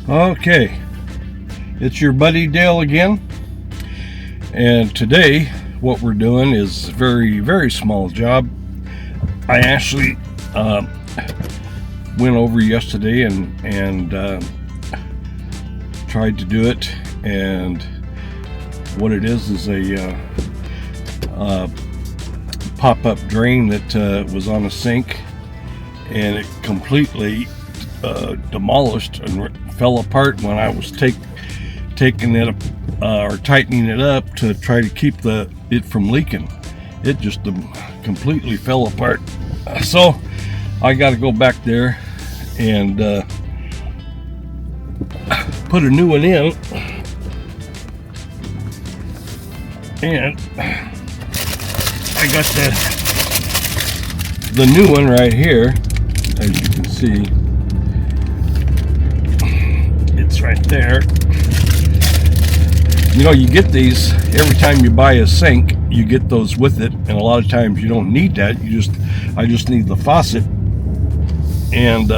Okay, it's your buddy Dale again, and today what we're doing is a very small job. I actually went over yesterday and tried to do it, and what it is a pop-up drain that was on a sink, and it completely demolished and fell apart when I was taking it or tightening it up to try to keep it from leaking. It just completely fell apart. So I got to go back there and put a new one in, and I got the new one right here, as you can see. It's right there. You know, you get these every time you buy a sink. You get those with it, and a lot of times you don't need that. I just need the faucet, and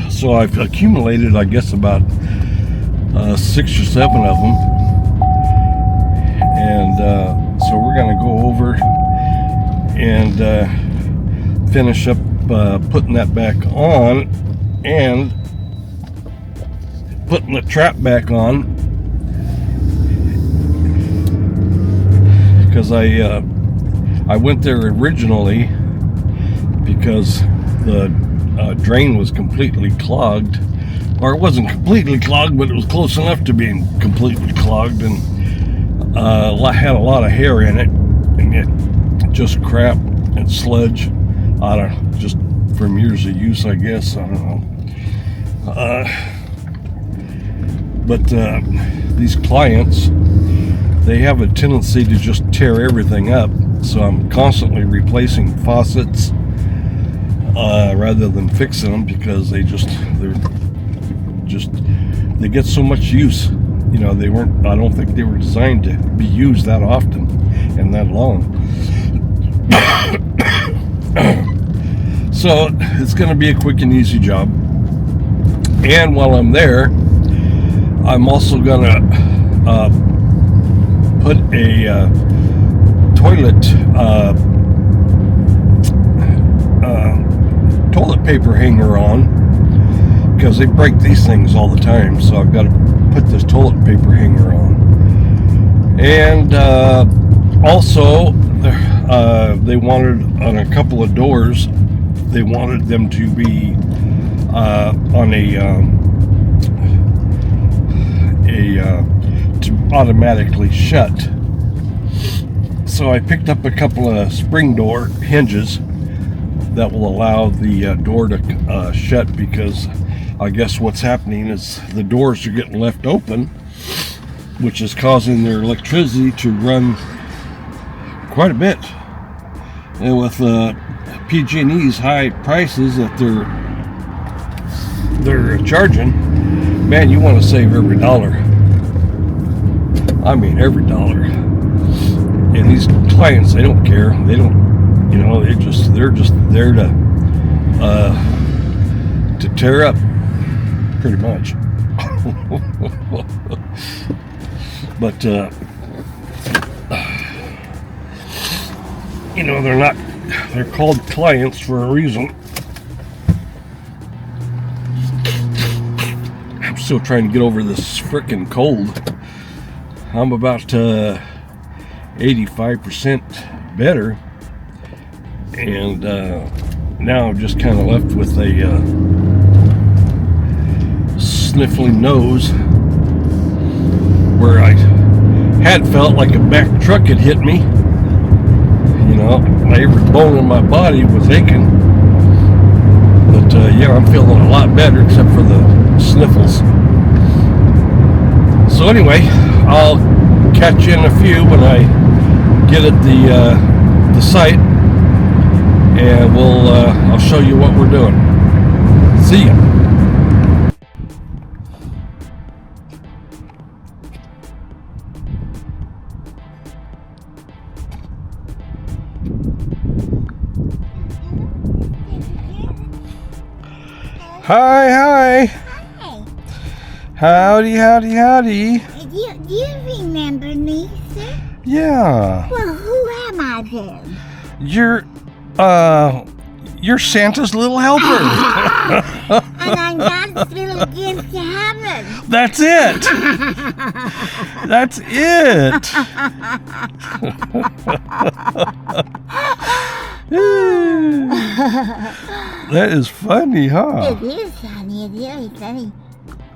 so I've accumulated, I guess, about 6 or 7 of them, and so we're gonna go over and finish up putting that back on and putting the trap back on, because I went there originally because the drain was completely clogged, or it wasn't completely clogged, but it was close enough to being completely clogged, and had a lot of hair in it, and it just crap and sludge out of just from years of use, I guess. I don't know. But these clients, they have a tendency to just tear everything up. So I'm constantly replacing faucets rather than fixing them, because they get so much use. You know, I don't think they were designed to be used that often and that long. So it's going to be a quick and easy job. And while I'm there, I'm also going to put a toilet paper hanger on, because they break these things all the time. So I've got to put this toilet paper hanger on. And also, they wanted on a couple of doors, they wanted them to be on to automatically shut. So I picked up a couple of spring door hinges that will allow the door to shut, because I guess what's happening is the doors are getting left open, which is causing their electricity to run quite a bit. And with PG&E's high prices that they're charging, man, you want to save every dollar. I mean, every dollar. And these clients, they don't care. They don't, you know, they're just there to tear up, pretty much. But you know, they're called clients for a reason. I'm still trying to get over this frickin' cold. I'm about 85% better, and now I'm just kind of left with a sniffling nose, where I had felt like a back truck had hit me. You know, every bone in my body was aching. But yeah, I'm feeling a lot better, except for the sniffles. So anyway, I'll catch you in a few when I get at the site, and I'll show you what we're doing. See ya. Hi. Howdy, howdy, howdy. Do you remember me, sir? Yeah. Well, who am I then? You're Santa's little helper. And I'm God's little gift to heaven. That's it. That's it. That is funny, huh? It is funny. It's really funny.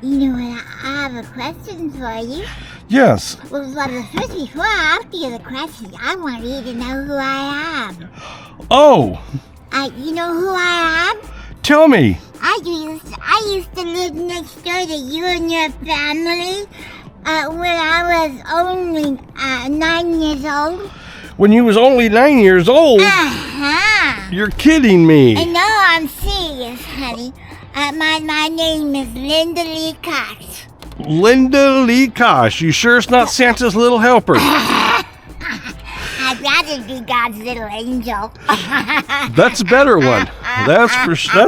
You know what? I have a question for you. Yes. Well, first, before I ask you the question, I want you to know who I am. Oh, You know who I am? tell me. I used to live next door to you and your family when I was only 9 years old. When you was only 9 years old? Uh-huh. You're kidding me. And no, I'm serious, honey. My name is Linda Lee Cox. Linda Lee Kosh. You sure it's not Santa's little helper? I'd rather be God's little angel. That's a better one. That's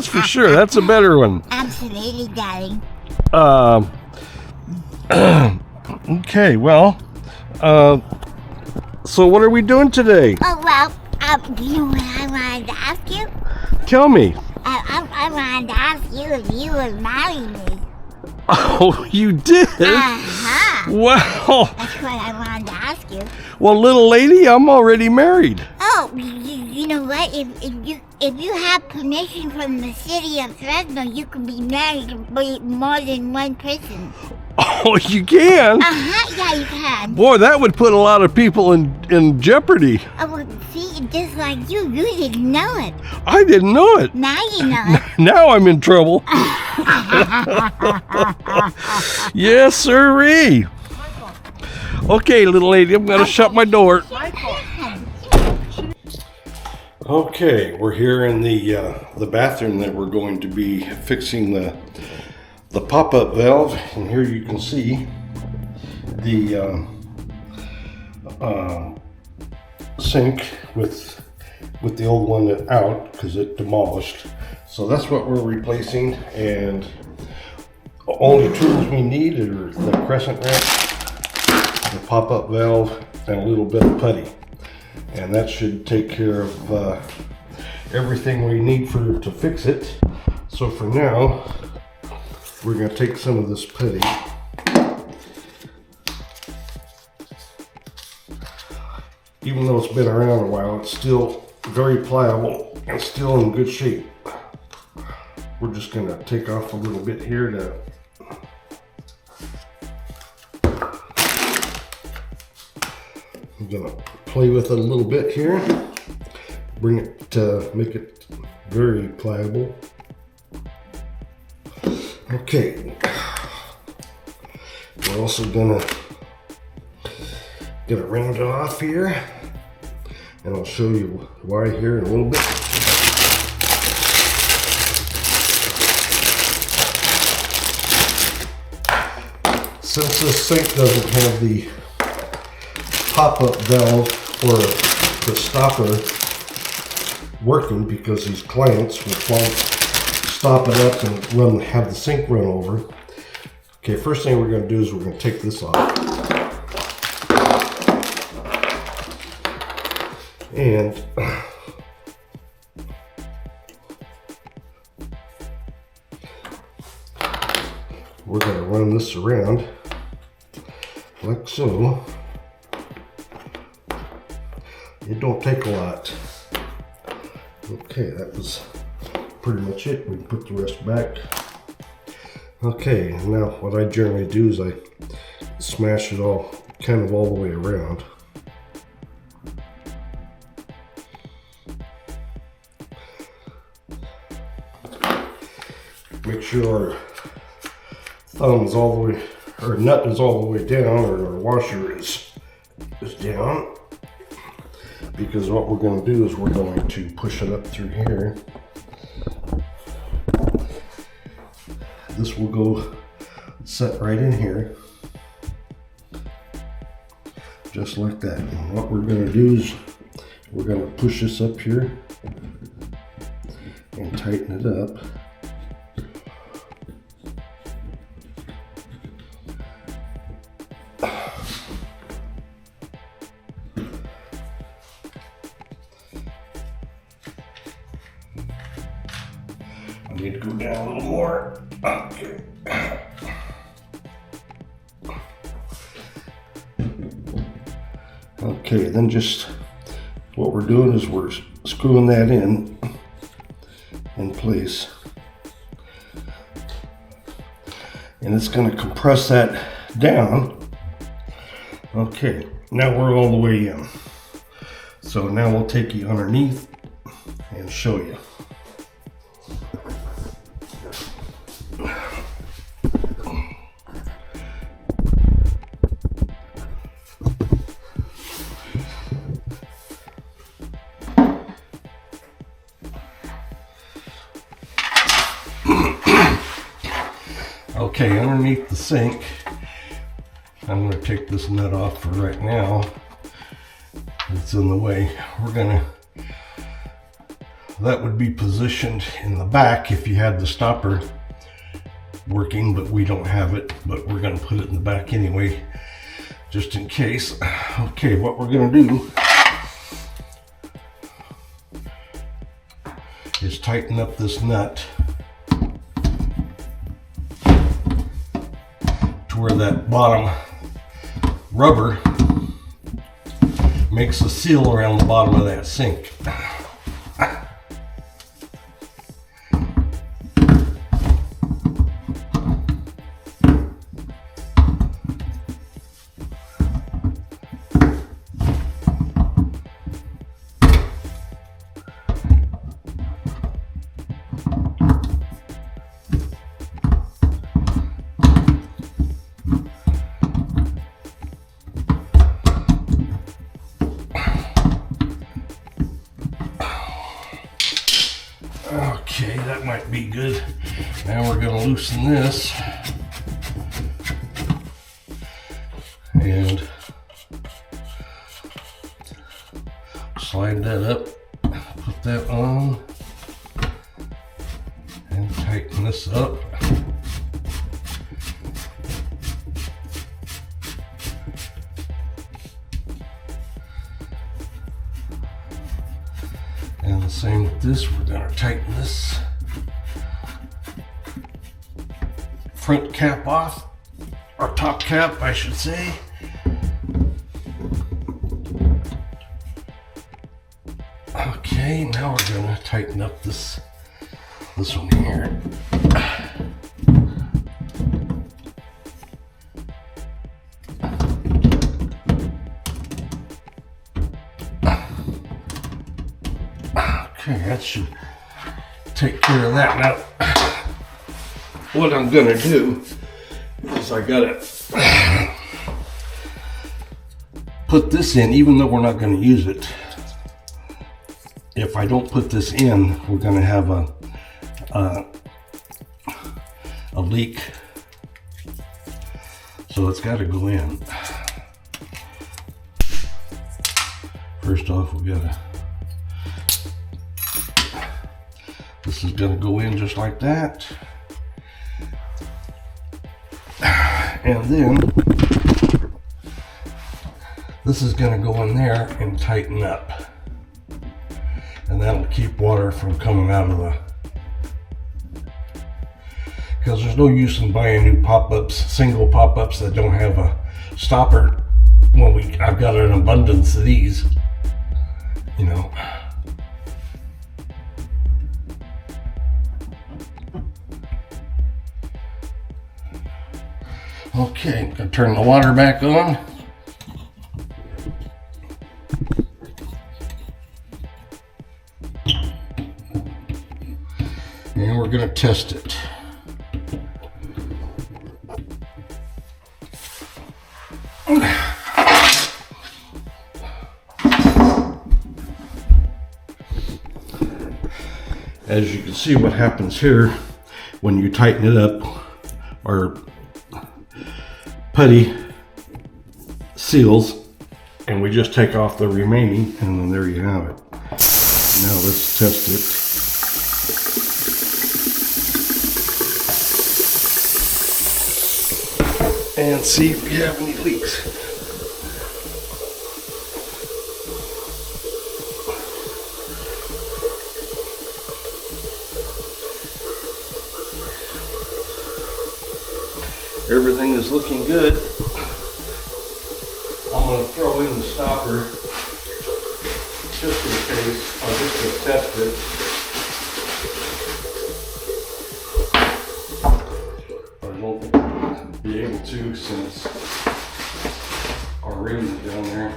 for sure. That's a better one. Absolutely, darling. Okay, well, so what are we doing today? Oh, well, you know what I wanted to ask you? Tell me. I wanted to ask you if you would marry me. Oh, you did? Uh-huh. Well, That's what I wanted to ask you. well, little lady, I'm already married. Oh, you know what? If you have permission from the city of Fresno, you can be married to more than one person. Oh, you can? Uh-huh, yeah, you can. Boy, that would put a lot of people in jeopardy. Oh, well, see, just like you didn't know it. I didn't know it. Now you know it. Now I'm in trouble. Yes, sirree. Okay, little lady, I'm gonna shut my door. Okay, we're here in the bathroom that we're going to be fixing the pop-up valve, and here you can see the sink with the old one out because it demolished. So that's what we're replacing, and the only tools we need are the crescent wrench, the pop-up valve, and a little bit of putty. And that should take care of everything we need to fix it. So for now, we're going to take some of this putty. Even though it's been around a while, it's still very pliable and still in good shape. We're just going to take off a little bit here to I'm going to play with it a little bit here. Bring it to make it very pliable. Okay. We're also going to get it rounded off here, and I'll show you why here in a little bit. Since this sink doesn't have the pop-up valve or the stopper working because these clients will stop it up and have the sink run over. Okay, first thing we're going to do is we're going to take this off. And we're going to run this around like so. It don't take a lot. Okay, that was pretty much it. We can put the rest back. Okay, now what I generally do is I smash it all the way around. Make sure our thumb is all the way, or nut is all the way down, or our washer is down. Because what we're going to do is we're going to push it up through here. This will go set right in here. Just like that. And what we're going to do is we're going to push this up here and tighten it up. Need to go down a little more. Okay. Okay, then just what we're doing is we're screwing that in place. And it's going to compress that down. Okay, now we're all the way in. So now we'll take you underneath and show you. Okay, underneath the sink, I'm going to take this nut off for right now. It's in the way. That would be positioned in the back if you had the stopper working, but we don't have it, but we're going to put it in the back anyway, just in case. Okay, what we're going to do is tighten up this nut to where that bottom rubber makes a seal around the bottom of that sink. Okay, that might be good. Now we're going to loosen this and slide that up, put that on, and tighten this up. And the same with this, we're going to tighten this front cap off, or top cap, I should say. Okay, now we're going to tighten up this one here. Okay, that should take care of that. Now, what I'm gonna do is I gotta put this in, even though we're not gonna use it. If I don't put this in, we're gonna have a leak. So it's gotta go in. First off, we gotta, this is going to go in just like that. And then this is going to go in there and tighten up. And that'll keep water from coming out of the, because there's no use in buying new pop-ups, single pop-ups that don't have a stopper when I've got an abundance of these, you know. Okay, I'm gonna turn the water back on. And we're gonna test it. As you can see, what happens here when you tighten it up, or putty seals, and we just take off the remaining, and then there you have it. Now let's test it and see if we have any leaks. Everything is looking good. I'm going to throw in the stopper just in case, or just to test it. I won't be able to since our ring is down there.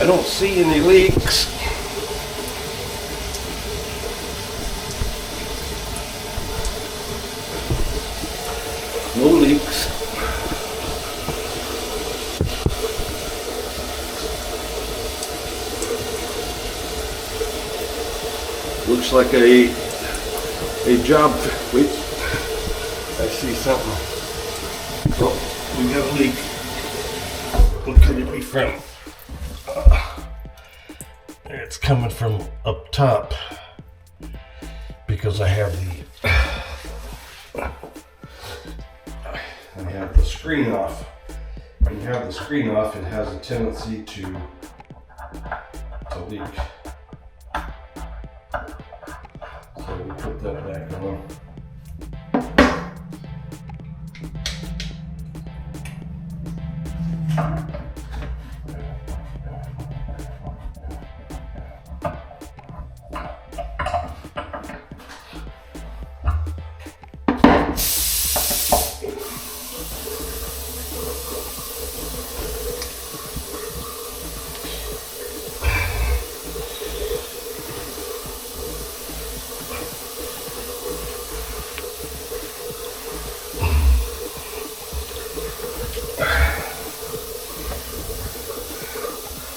I don't see any leaks. No leaks. Looks like a job. Wait, I see something. Oh, we got a leak. What could it be from? It's coming from up top because I have the screen off. When you have the screen off, it has a tendency to leak. So we put that back on.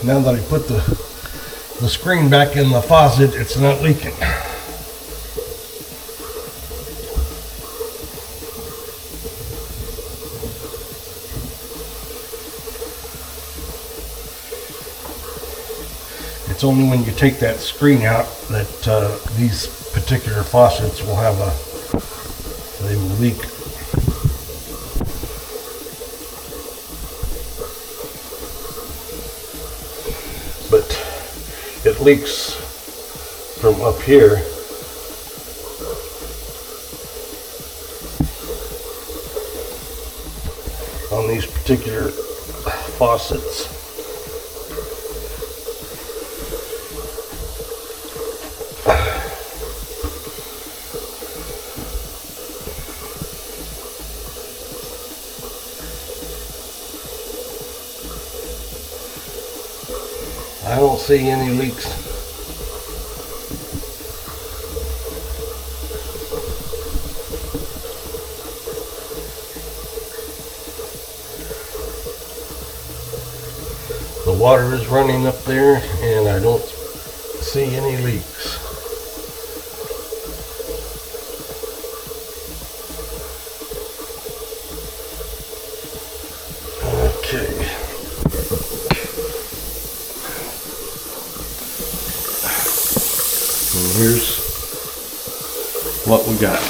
Now that I put the screen back in the faucet, it's not leaking. It's only when you take that screen out that these particular faucets will have they will leak. But it leaks from up here. On these particular faucets. I don't see any leaks. The water is running up there and I don't see any leaks. Okay. And here's what we got.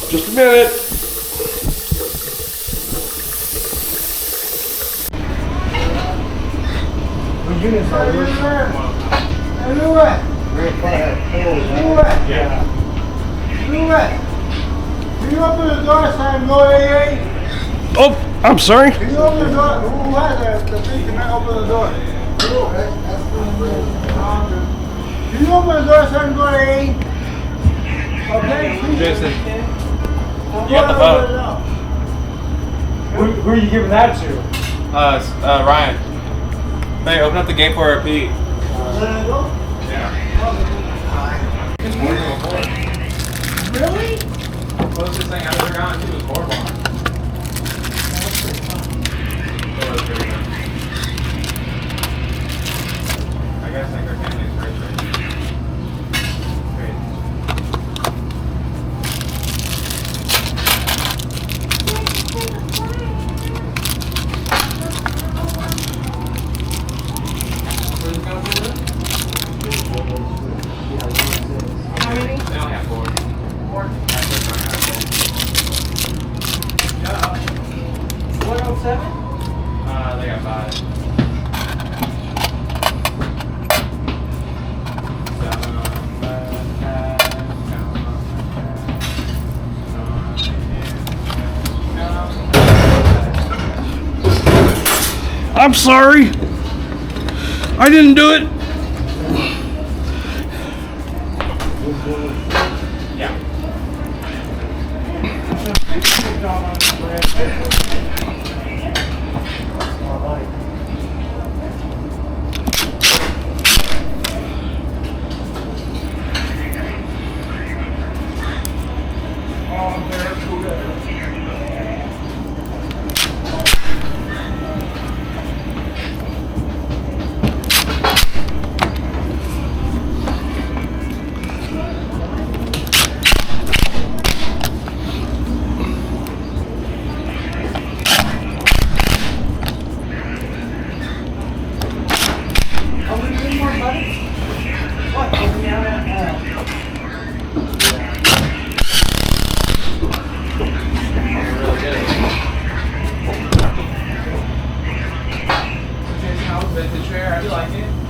Just a minute. Can you open the door so I can go AA? Oh, I'm sorry. Can you open the door? Who has the thing? Can I open the door? Can you open the door so I can go to AA? Okay? Jason, I'm you got the going phone. to Who are you giving that to? Ryan. Hey, open up the gate for her, Pete. Let it go? Yeah. Really? Closest thing I've ever gotten to was Boardwalk. It was pretty good. I guess like our family's rich. Great. Where's it going for? How many? They only have 4. 4? Yeah. 107? They got 5. I'm sorry. I didn't do it. Yeah. Good job on the bread.